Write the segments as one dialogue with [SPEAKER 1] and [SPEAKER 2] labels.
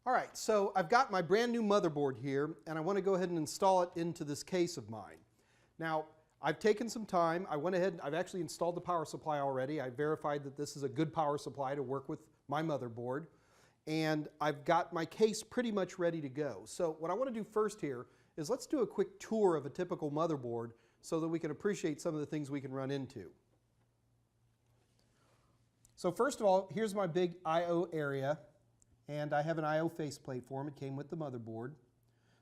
[SPEAKER 1] All right, so I've got my brand new motherboard here, and I want to go ahead and install it into this case of mine. Now, I've taken some time. I went ahead and I've actually installed the power supply already. I verified that this is a good power supply to work with my motherboard. And I've got my case pretty much ready to go. So what I want to do first here is let's do a quick tour of a typical motherboard so that we can appreciate some of the things we can run into. So first of all, here's my big I/O area. And I have an I/O faceplate for them. It came with the motherboard,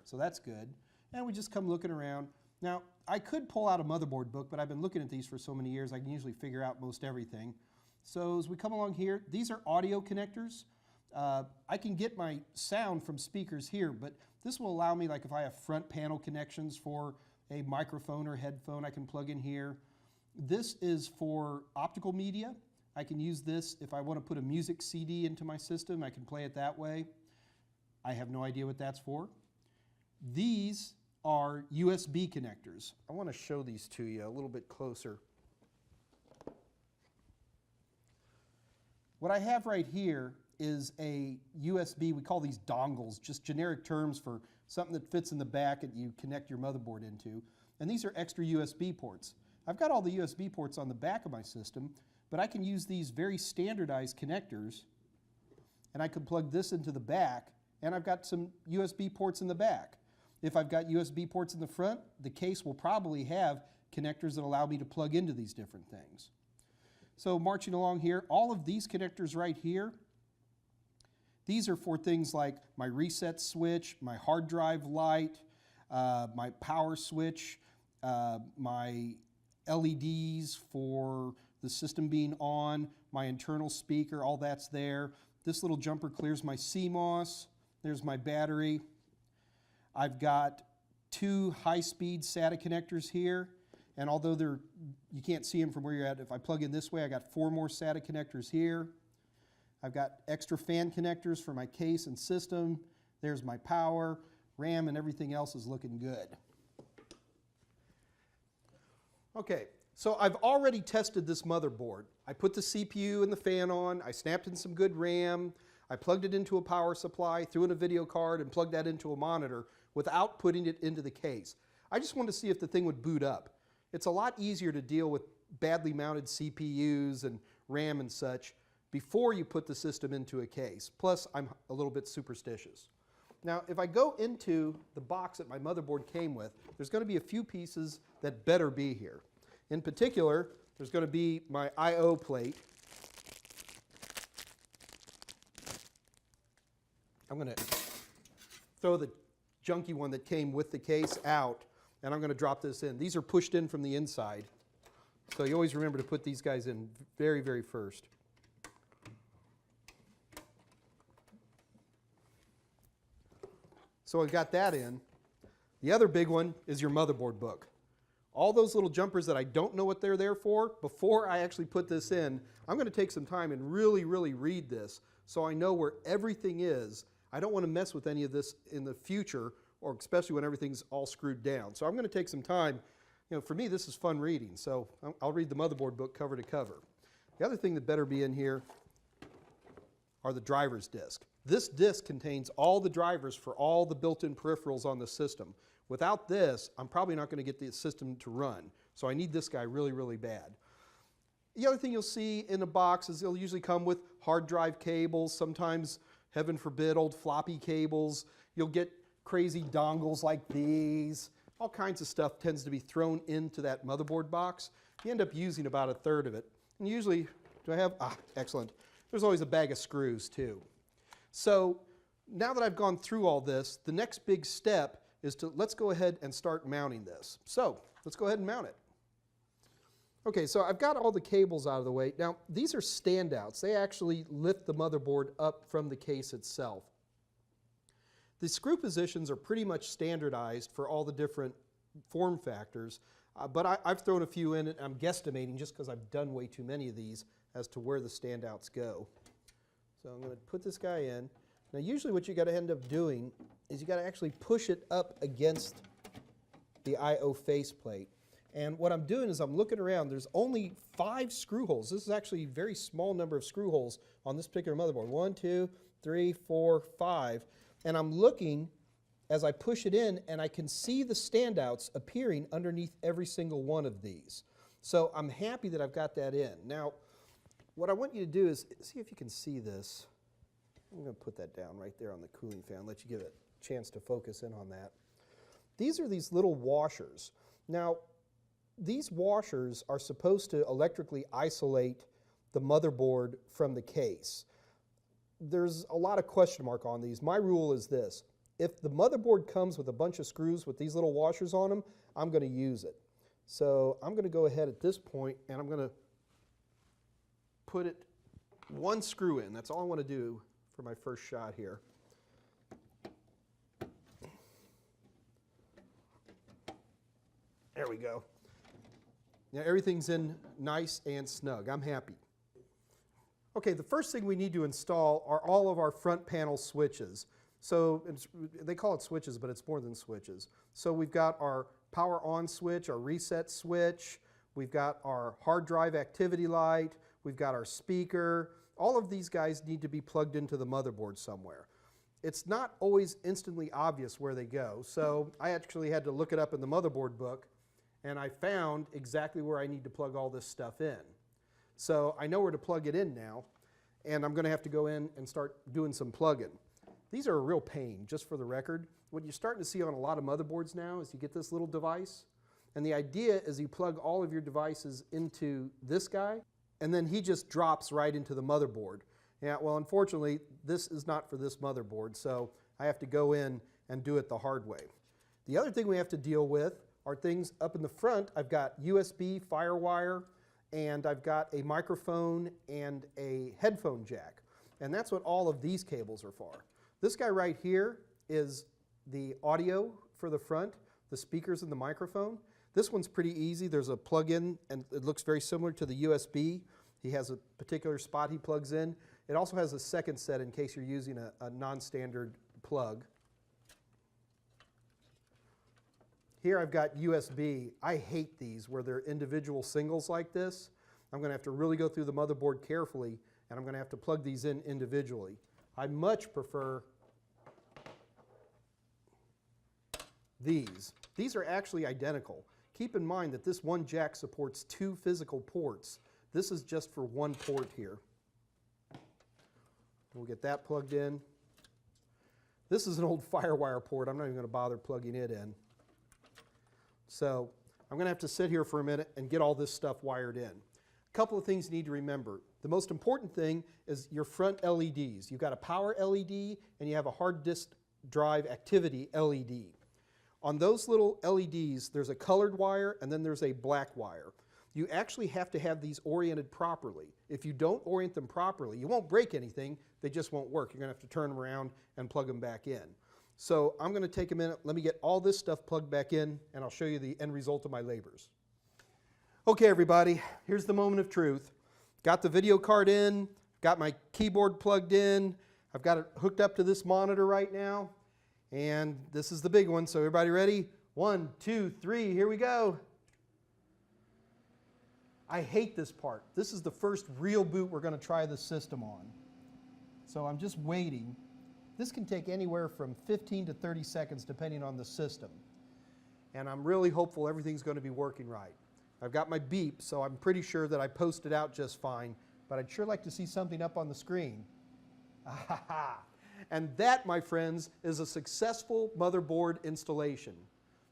[SPEAKER 1] so that's good. And we just come looking around. Now, I could pull out a motherboard book, but I've been looking at these for so many years, I can usually figure out most everything. So as we come along here, these are audio connectors. I can get my sound from speakers here, but this will allow me, like if I have front panel connections for a microphone or headphone, I can plug in here. This is for optical media. I can use this if I want to put a music CD into my system. I can play it that way. I have no idea what that's for. These are USB connectors. I want to show these to you a little bit closer. What I have right here is a USB, we call these dongles, just generic terms for something that fits in the back that you connect your motherboard into. And these are extra USB ports. I've got all the USB ports on the back of my system, but I can use these very standardized connectors, and I can plug this into the back, and I've got some USB ports in the back. If I've got USB ports in the front, the case will probably have connectors that allow me to plug into these different things. So marching along here, all of these connectors right here, these are for things like my reset switch, my hard drive light, my power switch, my LEDs for the system being on, my internal speaker, all that's there. This little jumper clears my CMOS. There's my battery. I've got two high-speed SATA connectors here, and although you can't see them from where you're at, if I plug in this way, I got 4 more SATA connectors here. I've got extra fan connectors for my case and system. There's my power, RAM, and everything else is looking good. Okay. So I've already tested this motherboard. I put the CPU and the fan on, I snapped in some good RAM, I plugged it into a power supply, threw in a video card, and plugged that into a monitor without putting it into the case. I just wanted to see if the thing would boot up. It's a lot easier to deal with badly mounted CPUs and RAM and such before you put the system into a case. Plus, I'm a little bit superstitious. Now, if I go into the box that my motherboard came with, there's going to be a few pieces that better be here. In particular, there's going to be my I/O plate. I'm going to throw the junky one that came with the case out, and I'm going to drop this in. These are pushed in from the inside, so you always remember to put these guys in very, very first. So I've got that in. The other big one is your motherboard book. All those little jumpers that I don't know what they're there for, before I actually put this in, I'm going to take some time and really, really read this so I know where everything is. I don't want to mess with any of this in the future, or especially when everything's all screwed down. So I'm going to take some time. You know, for me, this is fun reading, so I'll read the motherboard book cover to cover. The other thing that better be in here are the driver's disc. This disc contains all the drivers for all the built-in peripherals on the system. Without this, I'm probably not going to get the system to run. So I need this guy really, really bad. The other thing you'll see in the box is they'll usually come with hard drive cables, sometimes, heaven forbid, old floppy cables. You'll get crazy dongles like these. All kinds of stuff tends to be thrown into that motherboard box. You end up using about a third of it. And usually, do I have? Ah, excellent. There's always a bag of screws too. So now that I've gone through all this, the next big step is to let's go ahead and start mounting this. So let's go ahead and mount it. Okay, so I've got all the cables out of the way. Now, these are standouts. They actually lift the motherboard up from the case itself. The screw positions are pretty much standardized for all the different form factors, but I've thrown a few in, and I'm guesstimating just because I've done way too many of these as to where the standouts go. So I'm going to put this guy in. Now, usually what you got to end up doing is you got to actually push it up against the I/O faceplate. And what I'm doing is I'm looking around. There's only 5 screw holes. This is actually a very small number of screw holes on this particular motherboard. 1, 2, 3, 4, 5. And I'm looking as I push it in, and I can see the standouts appearing underneath every single one of these. So I'm happy that I've got that in. Now, what I want you to do is see if you can see this. I'm going to put that down right there on the cooling fan, let you give it a chance to focus in on that. These are these little washers. Now, these washers are supposed to electrically isolate the motherboard from the case. There's a lot of question mark on these. My rule is this: if the motherboard comes with a bunch of screws with these little washers on them, I'm going to use it. So I'm going to go ahead at this point and I'm going to put it one screw in. That's all I want to do for my first shot here. There we go. Now everything's in nice and snug. I'm happy. Okay, the first thing we need to install are all of our front panel switches. So they call it switches, but it's more than switches. So we've got our power on switch, our reset switch, we've got our hard drive activity light, we've got our speaker. All of these guys need to be plugged into the motherboard somewhere. It's not always instantly obvious where they go, so I actually had to look it up in the motherboard book, and I found exactly where I need to plug all this stuff in. So I know where to plug it in now, and I'm going to have to go in and start doing some plugging. These are a real pain, just for the record. What you're starting to see on a lot of motherboards now is you get this little device, and the idea is you plug all of your devices into this guy, and then he just drops right into the motherboard. Yeah, well, unfortunately, this is not for this motherboard, so I have to go in and do it the hard way. The other thing we have to deal with are things up in the front. I've got USB, FireWire, and I've got a microphone and a headphone jack. And that's what all of these cables are for. This guy right here is the audio for the front, the speakers and the microphone. This one's pretty easy. There's a plug-in, and it looks very similar to the USB. He has a particular spot he plugs in. It also has a second set in case you're using a non-standard plug. Here I've got USB. I hate these where they're individual singles like this. I'm going to have to really go through the motherboard carefully, and I'm going to have to plug these in individually. I much prefer these. These are actually identical. Keep in mind that this one jack supports 2 physical ports. This is just for one port here. We'll get that plugged in. This is an old FireWire port. I'm not even going to bother plugging it in. So I'm going to have to sit here for a minute and get all this stuff wired in. A couple of things you need to remember. The most important thing is your front LEDs. You've got a power LED and you have a hard disk drive activity LED. On those little LEDs, there's a colored wire and then there's a black wire. You actually have to have these oriented properly. If you don't orient them properly, you won't break anything, they just won't work. You're going to have to turn them around and plug them back in. So I'm going to take a minute, let me get all this stuff plugged back in, and I'll show you the end result of my labors. Okay, everybody, here's the moment of truth. Got the video card in, got my keyboard plugged in, I've got it hooked up to this monitor right now, and this is the big one, so everybody ready? 1, 2, 3, here we go. I hate this part. This is the first real boot we're going to try this system on. So I'm just waiting. This can take anywhere from 15 to 30 seconds depending on the system. And I'm really hopeful everything's going to be working right. I've got my beep, so I'm pretty sure that I posted out just fine, but I'd sure like to see something up on the screen. And that, my friends, is a successful motherboard installation.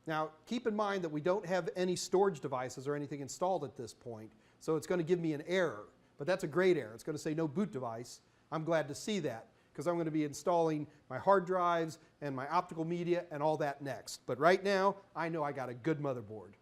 [SPEAKER 1] Now, keep in mind that we don't have any storage devices or anything installed at this point, so it's going to give me an error, but that's a great error. It's going to say no boot device. I'm glad to see that, because I'm going to be installing my hard drives and my optical media and all that next. But right now, I know I got a good motherboard.